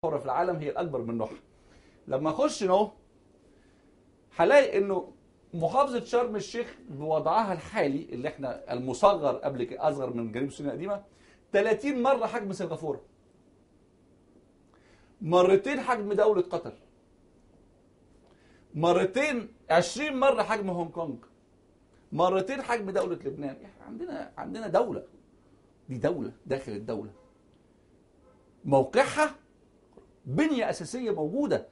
في العالم هي الاكبر من نوعها. لما اخش هنا هلاقي انه محافظه شرم الشيخ بوضعها الحالي اللي احنا المصغر قبل كده اصغر من جنوب السودان القديمه 30 مره حجم سنغافوره، مرتين حجم دوله قطر، مرتين 20 مره حجم هونج كونج، مرتين حجم دوله لبنان. احنا عندنا دوله، دي دوله داخل الدوله، موقعها بنيه اساسيه موجوده،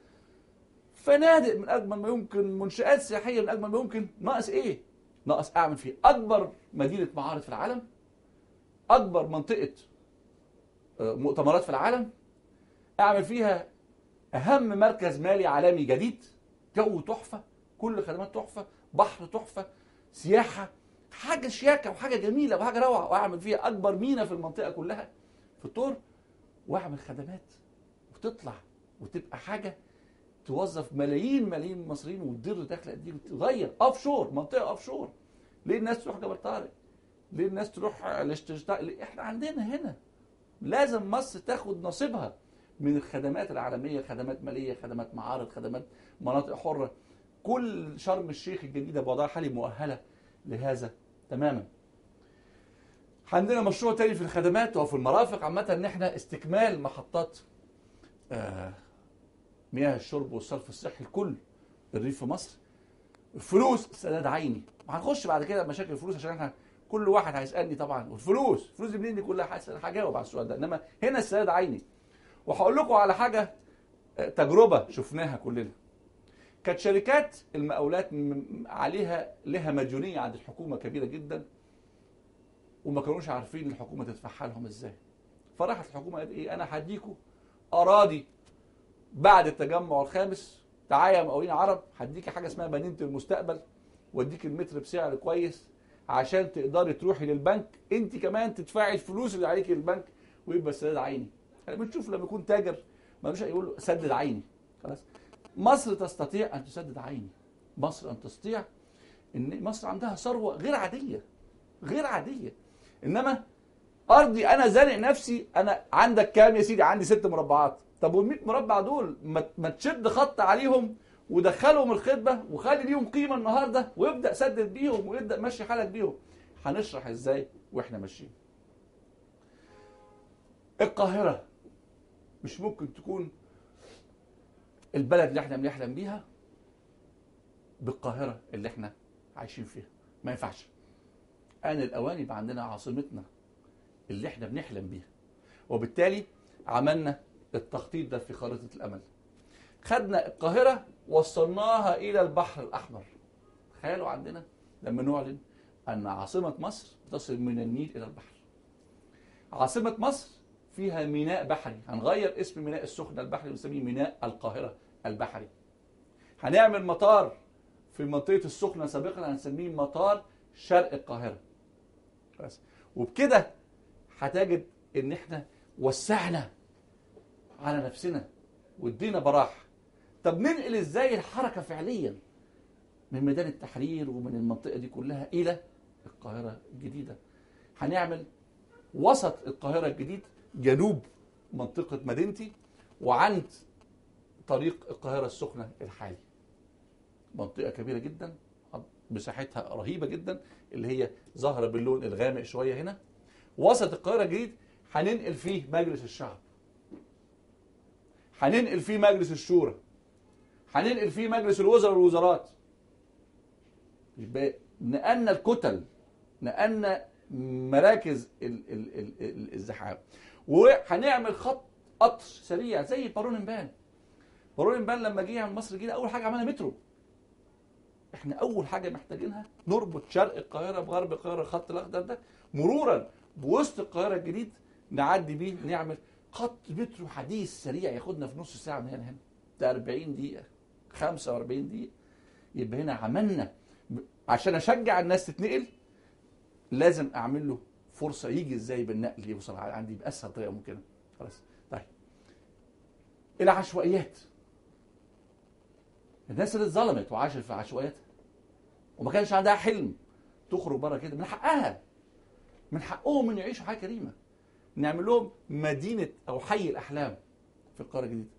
فنادق من اجمل ما يمكن، منشات سياحيه من اجمل ما يمكن. ناقص ايه؟ ناقص اعمل فيه اكبر مدينه معارض في العالم، اكبر منطقه مؤتمرات في العالم، اعمل فيها اهم مركز مالي عالمي جديد، جو تحفه، كل خدمات تحفه، بحر تحفه، سياحه، حاجه شياكه وحاجه جميله وحاجه روعه، واعمل فيها اكبر ميناء في المنطقه كلها في الطور، واعمل خدمات وتطلع وتبقى حاجه توظف ملايين ملايين المصريين وتدر دخل قد ايه وتغير اوف شور، منطقه اوف شور. ليه الناس تروح جبل طارق؟ ليه الناس تروح الاشتراك؟ احنا عندنا هنا لازم مصر تاخد نصيبها من الخدمات العالميه، خدمات ماليه، خدمات معارض، خدمات مناطق حره. كل شرم الشيخ الجديده بوضعها الحالي مؤهله لهذا تماما. عندنا مشروع تاني في الخدمات وفي المرافق عامه، ان احنا استكمال محطات مياه الشرب والصرف الصحي لكل الريف في مصر. فلوس سداد عيني، وهنخش بعد كده مشاكل الفلوس عشان احنا كل واحد هيسالني طبعا والفلوس دي منين دي كلها، هجاوب على السؤال ده. انما هنا السداد عيني. وهقول لكم على حاجه تجربه شفناها كلنا. كانت شركات المقاولات لها مديونيه عند الحكومه كبيره جدا، وما كانوش عارفين الحكومه تدفعها لهم ازاي. فراحت الحكومه قالت ايه، انا هديكم اراضي بعد التجمع الخامس، تعالى يا مقاولين عرب، هديكي حاجه اسمها مدينه المستقبل، واديك المتر بسعر كويس عشان تقدري تروحي للبنك انت كمان تدفعي الفلوس اللي عليكي للبنك، ويبقى السداد عيني. احنا بنشوف لما يكون تاجر ملوش يقول له سدد عيني. خلاص، مصر تستطيع ان تسدد عيني. مصر ان تستطيع، ان مصر عندها ثروه غير عاديه، غير عاديه. انما ارضي انا زانق نفسي، انا عندك كام يا سيدي؟ عندي 6 مربعات. طب وال100 مربع دول ما تشد خط عليهم ودخلهم الخدمه وخلي ليهم قيمه النهارده، ويبدا سدد بيهم ويبدا مشي حالك بيهم. هنشرح ازاي واحنا ماشيين. القاهره مش ممكن تكون البلد اللي احنا بنحلم بيها بالقاهره اللي احنا عايشين فيها، ما ينفعش. آن الأوان يبقى عندنا عاصمتنا اللي احنا بنحلم بيها. وبالتالي عملنا التخطيط ده في خارطة الأمل. خدنا القاهرة وصلناها إلى البحر الأحمر. تخيلوا عندنا لما نعلن أن عاصمة مصر تصل من النيل إلى البحر. عاصمة مصر فيها ميناء بحري، هنغير اسم ميناء السخنة البحري ونسميه ميناء القاهرة البحري. هنعمل مطار في منطقة السخنة، سابقا هنسميه مطار شرق القاهرة. بس وبكده هتجد ان احنا وسعنا على نفسنا وادينا براح. طب ننقل ازاي الحركه فعليا من ميدان التحرير ومن المنطقه دي كلها الى القاهره الجديده؟ هنعمل وسط القاهره الجديد جنوب منطقه مدينتي وعند طريق القاهره السخنه الحالي. منطقه كبيره جدا مساحتها رهيبه جدا، اللي هي ظاهره باللون الغامق شويه هنا. وسط القاهره الجديد هننقل فيه مجلس الشعب، هننقل فيه مجلس الشورى، هننقل فيه مجلس الوزراء والوزارات. يبقى نقلنا الكتل، نقلنا مراكز الزحام. وهنعمل خط قطر سريع زي بارون بان. بارون بان لما جه من مصر الجديده اول حاجه عملها مترو. احنا اول حاجه محتاجينها نربط شرق القاهره بغرب القاهره، الخط الاخضر ده مرورا بوسط القاهره الجديد، نعدي بيه نعمل خط مترو حديث سريع ياخدنا في نص ساعه من هنا ده 40 دقيقه 45 دقيقه. يبقى هنا عملنا. عشان اشجع الناس تتنقل لازم اعمل له فرصه يجي ازاي بالنقل يوصل عندي باسهل طريقه ممكنه. خلاص. طيب العشوائيات، الناس اللي اتظلمت وعاشت في عشوائياتها وما كانش عندها حلم تخرج بره كده، من حقها، من حقهم ان يعيشوا حياه كريمه. نعمل لهم مدينه او حي الاحلام في القاهره الجديده.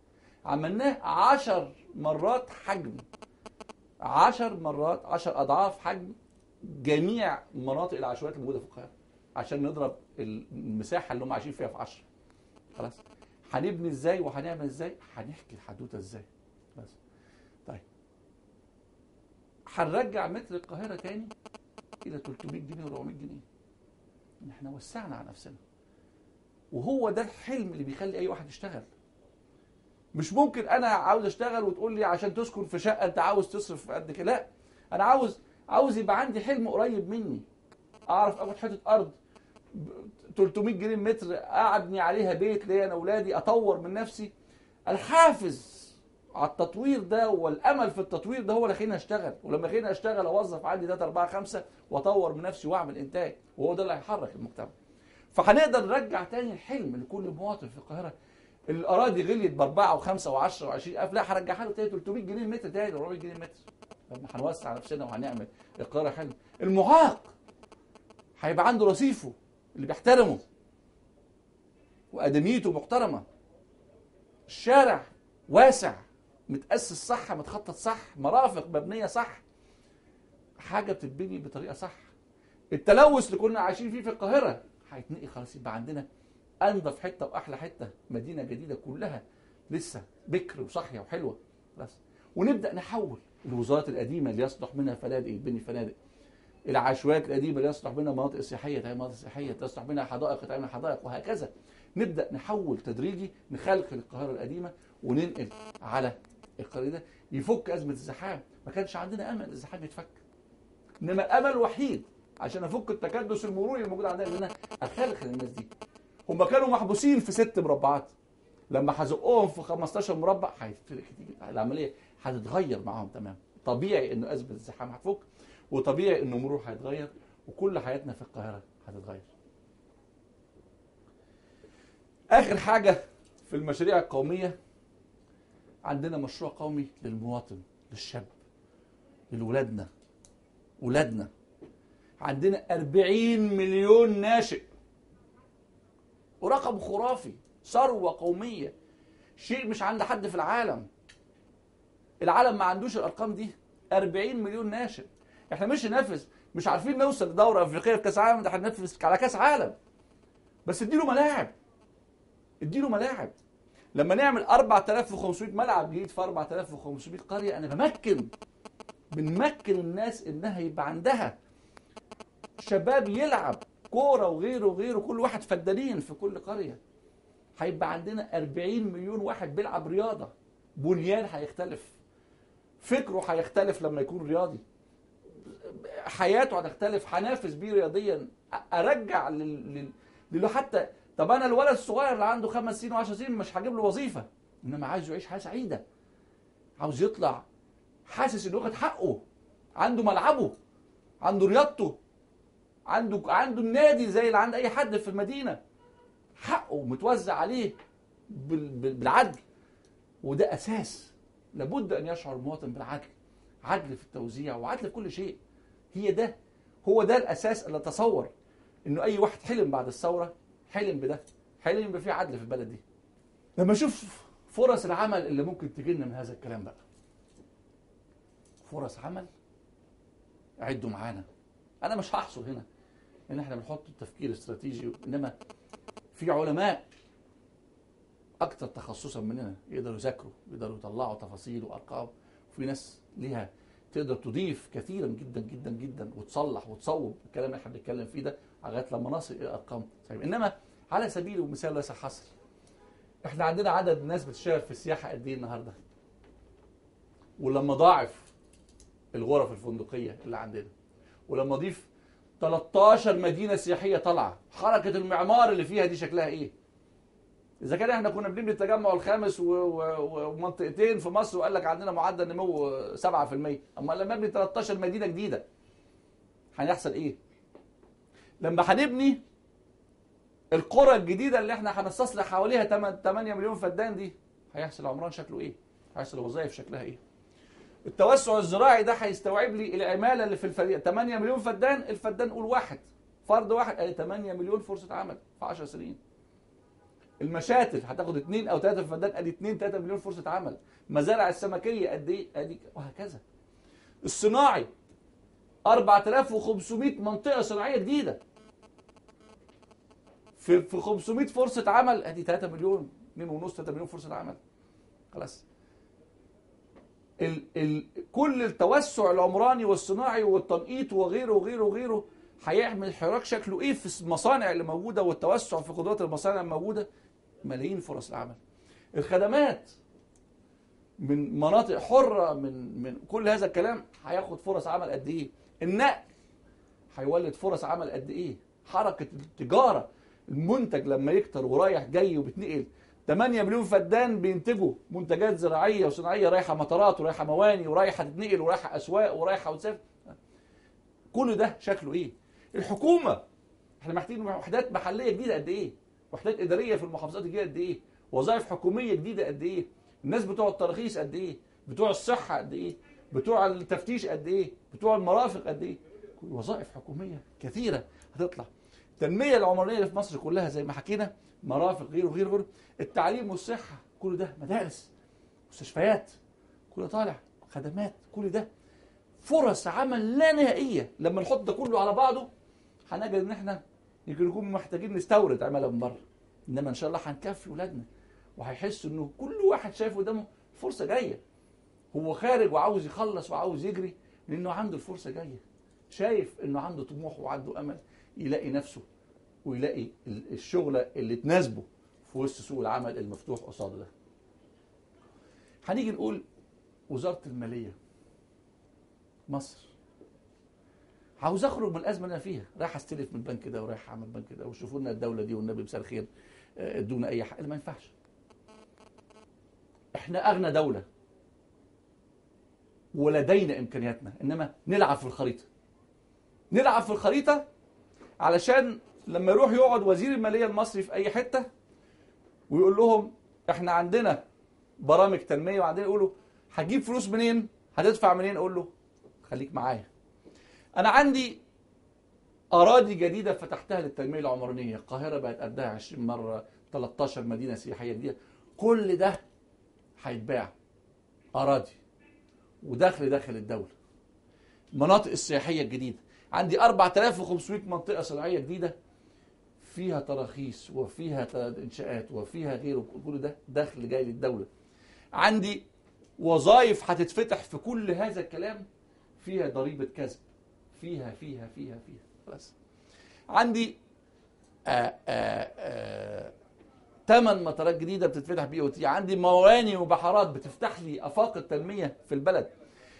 عملناه 10 مرات حجم، 10 مرات، 10 اضعاف حجم جميع مناطق العشوائيات الموجوده في القاهره، عشان نضرب المساحه اللي هم عايشين فيها في 10. خلاص. هنبني ازاي وهنعمل ازاي؟ هنحكي الحدوته ازاي. بس طيب، هنرجع متر القاهره تاني الى 300 جنيه و400 جنيه. احنا وسعنا على نفسنا، وهو ده الحلم اللي بيخلي اي واحد يشتغل. مش ممكن انا عاوز اشتغل وتقول لي عشان تسكن في شقه انت عاوز تصرف قد كده، لا، انا عاوز يبقى عندي حلم قريب مني، اعرف اخد حته ارض 300 جنيه متر ابني عليها بيت ليا انا واولادي، اطور من نفسي. الحافز على التطوير ده والامل في التطوير ده هو اللي خليني اشتغل، ولما خليني اشتغل اوظف عندي 3 4 5 واطور من نفسي واعمل انتاج، وهو ده اللي هيحرك المجتمع. فهنقدر نرجع تاني الحلم لكل مواطن في القاهره. الاراضي غليت ب 4 و5 و10 و20 الف، لا هرجعها له تاني 300 جنيه المتر تاني، 400 جنيه المتر، لما هنوسع نفسنا وهنعمل القاهره حلم. المعاق هيبقى عنده رصيفه اللي بيحترمه وادميته محترمه، الشارع واسع متاسس صح، متخطط صح، مرافق مبنيه صح، حاجه بتتبني بطريقه صح. التلوث اللي كنا عايشين فيه في القاهره هيتنقي خلاص، يبقى عندنا انظف حته واحلى حته، مدينه جديده كلها لسه بكر وصاحيه وحلوه. بس ونبدا نحول الوزارات القديمه اللي يصلح منها فنادق يتبني فنادق، العشوائيات القديمه اللي يصلح منها مناطق سياحيه تعمل مناطق سياحيه، تصلح منها حدائق تعمل حدائق، وهكذا. نبدا نحول تدريجي، نخلق القاهره القديمه وننقل على القريه ده، يفك ازمه الزحام. ما كانش عندنا امل الزحام يتفك، انما الامل الوحيد عشان افك التكدس المروري الموجود عندنا ان انا اخلق الناس دي. هم كانوا محبوسين في 6 مربعات، لما هزقهم في 15 مربع العمليه هتتغير معاهم تمام. طبيعي انه ازمه الزحام هتفك، وطبيعي انه المرور هيتغير، وكل حياتنا في القاهره هتتغير. اخر حاجه في المشاريع القوميه، عندنا مشروع قومي للمواطن، للشاب، لولادنا، ولادنا. عندنا 40 مليون ناشئ، ورقم خرافي، ثروه قوميه، شيء مش عند حد في العالم. العالم ما عندوش الارقام دي. 40 مليون ناشئ. احنا مش ننافس، مش عارفين نوصل لدوره افريقيه في كاس عالم، ده هننافس على كاس عالم. بس اديله ملاعب، اديله ملاعب. لما نعمل 4500 ملعب جديد في 4500 قريه، انا بنمكن الناس انها يبقى عندها شباب يلعب كوره وغيره وغيره، كل واحد فدانين في كل قريه. هيبقى عندنا 40 مليون واحد بيلعب رياضه، بنيان هيختلف، فكره هيختلف لما يكون رياضي، حياته هتختلف، هنافس بيه رياضيا. ارجع حتى طب انا الولد الصغير اللي عنده 5 سنين و10 سنين مش هجيب له وظيفه، انما عايزه يعيش حياه سعيده، عاوز يطلع حاسس انه واخد حقه، عنده ملعبه، عنده رياضته، عنده النادي زي اللي عند اي حد في المدينه، حقه متوزع عليه بالعدل. وده اساس لابد ان يشعر المواطن بالعدل، عدل في التوزيع وعدل في كل شيء. هو ده الاساس اللي اتصور انه اي واحد حلم بعد الثوره، حلم بده، حلم يبقى فيه عدل في البلد دي. لما اشوف فرص العمل اللي ممكن تجيلنا من هذا الكلام بقى، فرص عمل، عدوا معانا. انا مش هحصل هنا ان احنا بنحط التفكير استراتيجي، انما في علماء اكثر تخصصا مننا يقدروا يذاكروا، يقدروا يطلعوا تفاصيل وارقام، وفي ناس ليها تقدر تضيف كثيرا جدا جدا جدا وتصلح وتصوب الكلام اللي احنا بنتكلم فيه ده لغايه لما نصل الى ارقام صحيحه. انما على سبيل المثال ليس حصر، احنا عندنا عدد الناس بتشتغل في السياحه قد ايه النهارده؟ ولما ضاعف الغرف الفندقيه اللي عندنا، ولما اضيف 13 مدينه سياحيه طالعه، حركه المعمار اللي فيها دي شكلها ايه؟ اذا كان احنا كنا بنبني التجمع الخامس ومنطقتين في مصر وقال لك عندنا معدل نمو 7%، اما لما نبني 13 مدينه جديده هيحصل ايه؟ لما هنبني القرى الجديده اللي احنا هنستصلح حواليها 8 مليون فدان دي، هيحصل عمران شكله ايه؟ هيحصل وظائف شكلها ايه؟ التوسع الزراعي ده هيستوعب لي العماله اللي في الفريق 8 مليون فدان، الفدان قول واحد، فرد واحد، 8 مليون فرصه عمل في 10 سنين. المشاتل هتاخد 2 أو 3 فدان، ادي 2 3 مليون فرصه عمل. مزارع السمكيه قد ايه؟ ادي وهكذا. الصناعي 4500 منطقه صناعيه جديده في 500 فرصه عمل، ادي 3 مليون 2.5 3 مليون فرصه عمل. خلاص. كل التوسع العمراني والصناعي والتنقيط وغيره وغيره وغيره هيعمل حراك شكله ايه في المصانع اللي موجوده والتوسع في قدرات المصانع الموجوده. ملايين فرص العمل. الخدمات من مناطق حره، من كل هذا الكلام هياخد فرص عمل قد ايه. النقل هيولد فرص عمل قد ايه. حركه التجاره، المنتج لما يكتر ورايح جاي وبتنقل 8 مليون فدان بينتجوا منتجات زراعيه وصناعيه رايحه مطارات ورايحه مواني ورايحه تتنقل ورايحه اسواق ورايحه وتسافر. كل ده شكله ايه؟ الحكومه احنا محتاجين وحدات محليه جديده قد ايه؟ وحدات اداريه في المحافظات الجديده قد ايه؟ وظائف حكوميه جديده قد ايه؟ الناس بتوع التراخيص قد ايه؟ بتوع الصحه قد ايه؟ بتوع التفتيش قد ايه؟ بتوع المرافق قد ايه؟ وظائف حكوميه كثيره هتطلع. التنميه العمرانيه اللي في مصر كلها زي ما حكينا، مرافق غيره غيره غيره، التعليم والصحه كل ده، مدارس، مستشفيات، كل ده طالع، خدمات، كل ده فرص عمل لا نهائيه. لما نحط ده كله على بعضه هنجد ان احنا يمكن نكون محتاجين نستورد عماله من بره، انما ان شاء الله هنكفي ولادنا وهيحسوا انه كل واحد شايف قدامه فرصه جايه. هو خارج وعاوز يخلص وعاوز يجري لانه عنده الفرصه جايه، شايف انه عنده طموح وعنده امل يلاقي نفسه ويلاقي الشغله اللي تناسبه في وسط سوق العمل المفتوح قصاده ده. هنيجي نقول وزاره الماليه مصر عاوز اخرج من الازمه اللي انا فيها، رايح استلف من البنك ده ورايح اعمل بنك ده، وشوفوا لنا الدوله دي والنبي مساء الخير ادونا اي حق. ما ينفعش. احنا اغنى دوله ولدينا امكانياتنا، انما نلعب في الخريطه. نلعب في الخريطه علشان لما يروح يقعد وزير الماليه المصري في اي حته ويقول لهم احنا عندنا برامج تنميه وعندنا، يقولوا هتجيب فلوس منين؟ هتدفع منين؟ اقول له خليك معايا. انا عندي اراضي جديده فتحتها للتنميه العمرانيه، القاهره بقت قدها 20 مره، 13 مدينه سياحيه جديده، كل ده هيتباع اراضي ودخل داخل الدوله. المناطق السياحيه الجديده عندي 4500 منطقه صناعيه جديده فيها تراخيص وفيها انشاءات وفيها غيره، كل ده دخل جاي للدوله. عندي وظائف هتتفتح في كل هذا الكلام، فيها ضريبه كسب، فيها خلاص. عندي 8 مطارات جديده بتتفتح BOT، عندي مواني وبحارات بتفتح لي افاق التنميه في البلد،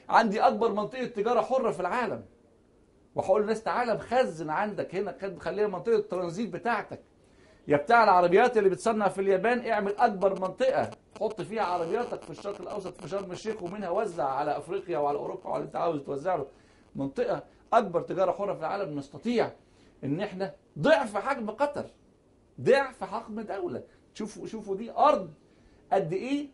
عندي اكبر منطقه تجاره حره في العالم، وهقول للناس تعالى مخزن عندك هنا، خليها منطقه الترانزيت بتاعتك. يا بتاع العربيات اللي بتصنع في اليابان، اعمل اكبر منطقه حط فيها عربياتك في الشرق الاوسط في شرم الشيخ، ومنها وزع على افريقيا وعلى اوروبا وعلى اللي انت عاوز توزع له. منطقه اكبر تجاره حره في العالم، نستطيع ان احنا ضعف حجم قطر، ضعف حجم دوله. شوفوا دي ارض قد ايه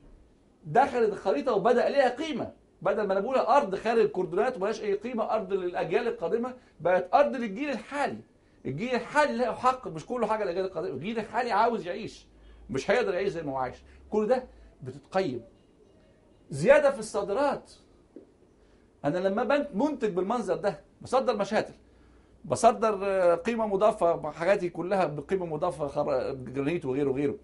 دخلت الخريطه وبدا ليها قيمه، بدل ما انا بقولها ارض خارج الكوردونات ومالهاش اي قيمه، ارض للاجيال القادمه، بقت ارض للجيل الحالي. الجيل الحالي له حق، مش كله حاجه للاجيال القادمه، الجيل الحالي عاوز يعيش، مش هيقدر يعيش زي ما هو عايش. كل ده بتتقيم. زياده في الصادرات، انا لما منتج بالمنظر ده، بصدر مشاتل، بصدر قيمه مضافه، حاجاتي كلها بقيمه مضافه، جرانيت وغيره وغيره،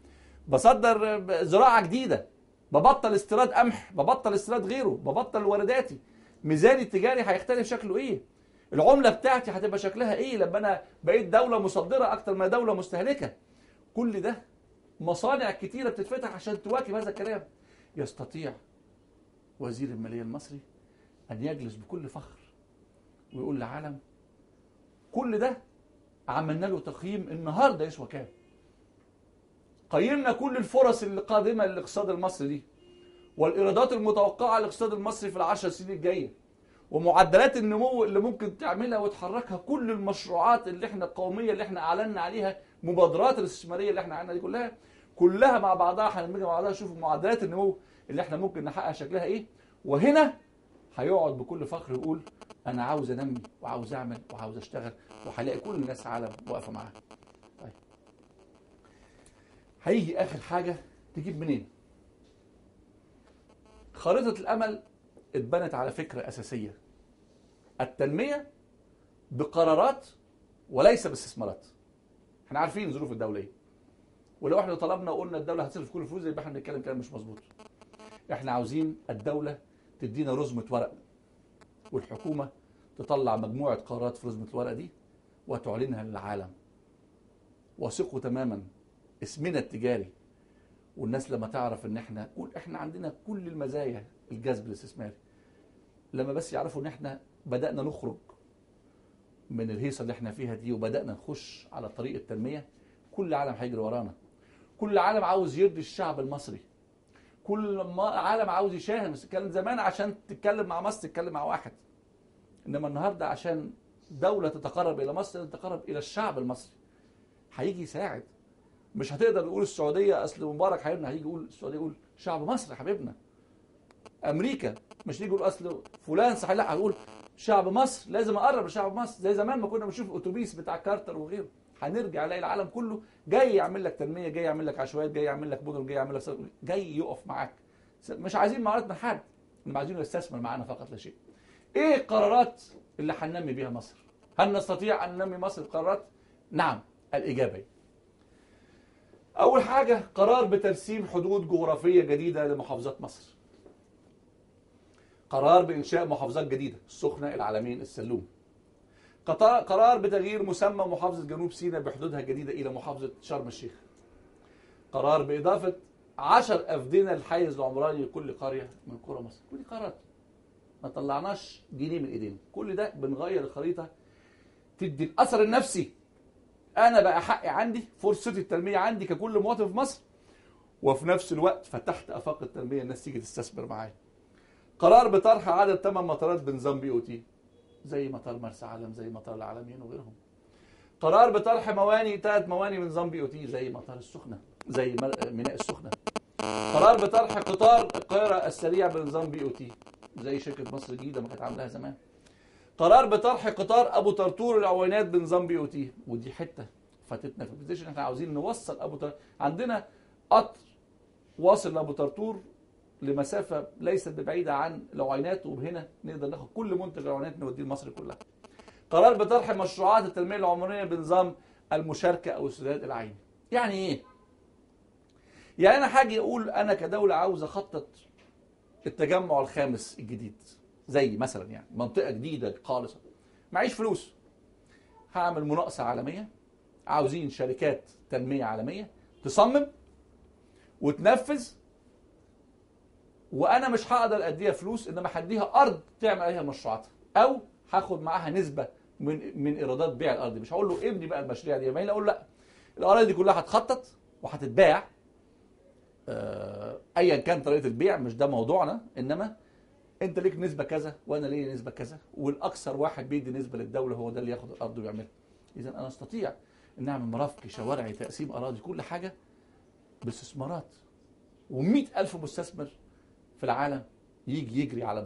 بصدر زراعه جديده، ببطل استيراد قمح، ببطل استيراد غيره، ببطل وارداتي، ميزاني التجاري هيختلف شكله ايه، العمله بتاعتي هتبقى شكلها ايه لما انا بقيت دوله مصدره اكتر ما دوله مستهلكه. كل ده مصانع كتيره بتتفتح عشان تواكب هذا الكلام. يستطيع وزير الماليه المصري ان يجلس بكل فخر ويقول للعالم كل ده عملنا له تقييم النهارده يسوى كام، قيمنا كل الفرص اللي قادمه للاقتصاد المصري دي، والايرادات المتوقعه للاقتصاد المصري في ال10 سنين الجايه، ومعدلات النمو اللي ممكن تعملها وتحركها كل المشروعات اللي احنا القوميه اللي احنا اعلنا عليها، مبادرات الاستثماريه اللي احنا عملنا دي كلها مع بعضها هندمجها مع بعضها، نشوف معدلات النمو اللي احنا ممكن نحقق شكلها ايه. وهنا هيقعد بكل فخر يقول انا عاوز انمي وعاوز اعمل وعاوز اشتغل، وهلاقي كل الناس عالم واقفه معاه. طيب هيجي اخر حاجه تجيب منين؟ خريطه الامل اتبنت على فكره اساسيه: التنميه بقرارات وليس باستثمارات. احنا عارفين ظروف الدوله ايه، ولو احنا طلبنا وقلنا الدوله هتصرف كل الفلوس يبقى احنا بنتكلم كلام مش مظبوط. احنا عاوزين الدوله تدينا رزمه ورق، والحكومه تطلع مجموعه قرارات في رزمه الورق دي وتعلنها للعالم. وثقوا تماما اسمنا التجاري، والناس لما تعرف ان احنا عندنا كل المزايا الجذب الاستثماري، لما بس يعرفوا ان احنا بدأنا نخرج من الهيصه اللي احنا فيها دي وبدأنا نخش على طريق التنميه، كل العالم هيجري ورانا. كل العالم عاوز يرضي الشعب المصري، كل عالم عاوز يشاهد. كان زمان عشان تتكلم مع مصر تتكلم مع واحد، انما النهارده عشان دوله تتقرب الى مصر تتقرب الى الشعب المصري. هيجي يساعد. مش هتقدر تقول السعوديه اصل مبارك حبيبنا، هيجي يقول السعوديه، يقول شعب مصر حبيبنا. امريكا مش هيجي يقول اصل فلان صحيح، لا، هيقول شعب مصر لازم اقرب لشعب مصر. زي زمان ما كنا بنشوف اتوبيس بتاع كارتر وغيره، هنرجع نلاقي العالم كله جاي يعمل لك تنميه، جاي يعمل لك عشوائيات، جاي يعمل لك مدن، جاي يعمل لك جاي يقف معاك. مش عايزين معونات من حد، انما عايزين يستثمر معانا فقط لا شيء. ايه القرارات اللي هننمي بيها مصر؟ هل نستطيع ان ننمي مصر بقرارات؟ نعم، الاجابه. اول حاجه قرار بترسيم حدود جغرافيه جديده لمحافظات مصر. قرار بانشاء محافظات جديده: السخنه، العلمين، السلوم. قرار بتغيير مسمى محافظه جنوب سيناء بحدودها الجديده الى محافظه شرم الشيخ. قرار باضافه 10 افدنه للحيز العمراني لكل قريه من قرى مصر. كل دي قرارات ما طلعناش جنيه من ايدينا، كل ده بنغير الخريطه تدي الاثر النفسي. انا بقى حقي عندي، فرصه التنميه عندي ككل مواطن في مصر، وفي نفس الوقت فتحت افاق التنميه، الناس تيجي تستثمر معايا. قرار بطرح عدد 8 مطارات بنظام BOT، زي مطار مرسى علم، زي مطار العلمين وغيرهم. قرار بطرح 3 مواني بنظام BOT، زي مطار السخنه، زي ميناء السخنه. قرار بطرح قطار القاهره السريع بنظام BOT، زي شركه مصر الجديده ما كانت عاملاها زمان. قرار بطرح قطار ابو طرطور العوينات بنظام BOT، ودي حته فاتتنا في البرزنتيشن. احنا عاوزين نوصل ابو طرطور، عندنا قطر واصل لابو طرطور لمسافه ليست بعيده عن العوينات، وهنا نقدر ناخد كل منتج العوينات نوديه لمصر كلها. قرار بطرح مشروعات التنميه العمرانيه بنظام المشاركه او السداد العيني. يعني ايه؟ يعني انا هاجي اقول انا كدوله عاوز اخطط التجمع الخامس الجديد، زي مثلا يعني منطقه جديده خالص، معيش فلوس، هعمل مناقصه عالميه، عاوزين شركات تنميه عالميه تصمم وتنفذ، وانا مش هقدر اديها فلوس، انما هديها ارض تعمل عليها مشروعاتها، او هاخد معاها نسبه من ايرادات بيع الارض. مش هقول له ابني بقى المشاريع دي، ما اقول لا، الاراضي دي كلها هتخطط وهتتباع، ايا كان طريقه البيع، مش ده موضوعنا، انما انت ليك نسبه كذا وانا ليا نسبه كذا، والاكثر واحد بيدي نسبه للدوله هو ده اللي ياخد الارض ويعملها. اذا انا استطيع ان اعمل مرافق، شوارعي، تقسيم اراضي، كل حاجه باستثمارات، و100,000 مستثمر في العالم يجي يجري على